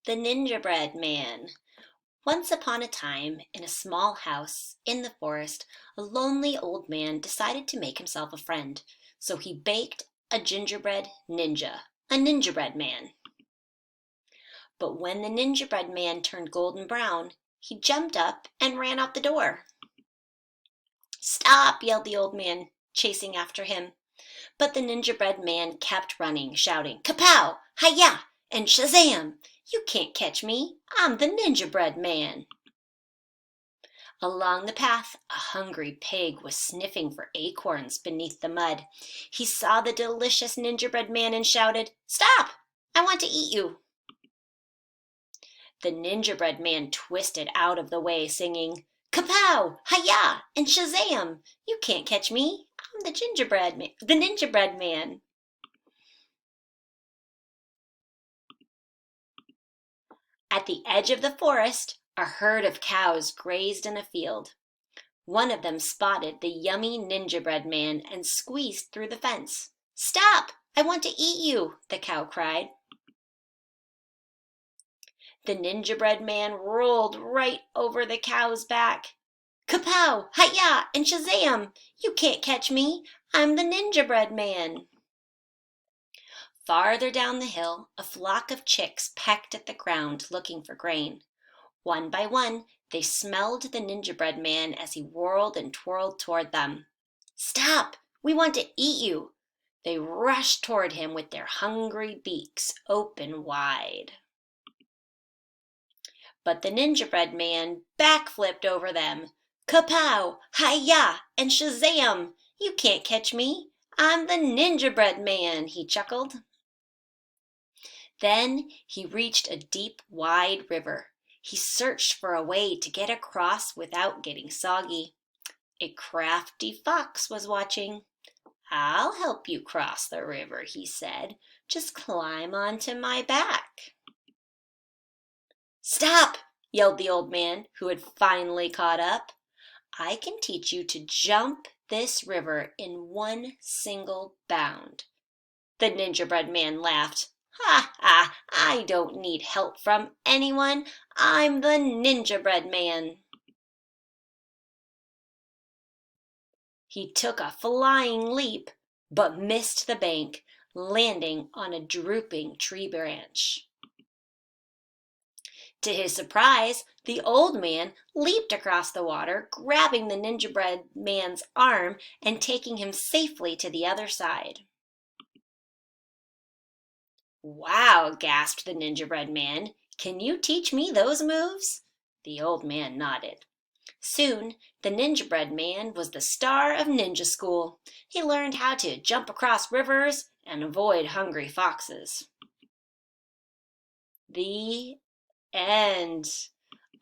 The Ninjabread Man. Once upon a time, in a small house in the forest, a lonely old man decided to make himself a friend. So he baked a gingerbread ninja, a ninjabread man. But when the ninjabread man turned golden brown, he jumped up and ran out the door. "Stop!" yelled the old man, chasing after him. But the ninjabread man kept running, shouting, "Kapow! Hi-ya! And Shazam! You can't catch me! I'm the Ninjabread Man!" Along the path, a hungry pig was sniffing for acorns beneath the mud. He saw the delicious Ninjabread Man and shouted, "Stop! I want to eat you!" The Ninjabread Man twisted out of the way, singing, "Kapow! Hi-ya! And Shazam! You can't catch me! I'm the Ninjabread Man!" At the edge of the forest, a herd of cows grazed in a field. One of them spotted the yummy Ninjabread Man and squeezed through the fence. "Stop! I want to eat you!" the cow cried. The Ninjabread Man rolled right over the cow's back. "Kapow! Hi-ya! And Shazam! You can't catch me! I'm the Ninjabread Man!" Farther down the hill, a flock of chicks pecked at the ground looking for grain. One by one, they smelled the Ninjabread Man as he whirled and twirled toward them. "Stop! We want to eat you!" They rushed toward him with their hungry beaks open wide. But the Ninjabread Man backflipped over them. "Kapow! Hi-ya! And Shazam! You can't catch me! I'm the Ninjabread Man!" he chuckled. Then he reached a deep, wide river. He searched for a way to get across without getting soggy. A crafty fox was watching. "I'll help you cross the river," he said. "Just climb onto my back." "Stop!" yelled the old man, who had finally caught up. "I can teach you to jump this river in one single bound." The Ninjabread Man laughed. "Ha ha! I don't need help from anyone. I'm the Ninjabread Man." He took a flying leap, but missed the bank, landing on a drooping tree branch. To his surprise, the old man leaped across the water, grabbing the Ninjabread Man's arm and taking him safely to the other side. "Wow!" gasped the Ninjabread Man. "Can you teach me those moves?" The old man nodded. Soon, the Ninjabread Man was the star of ninja school. He learned how to jump across rivers and avoid hungry foxes. The end.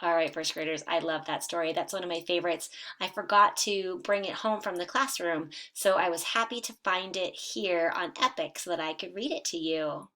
All right, first graders, I love that story. That's one of my favorites. I forgot to bring it home from the classroom, so I was happy to find it here on Epic so that I could read it to you.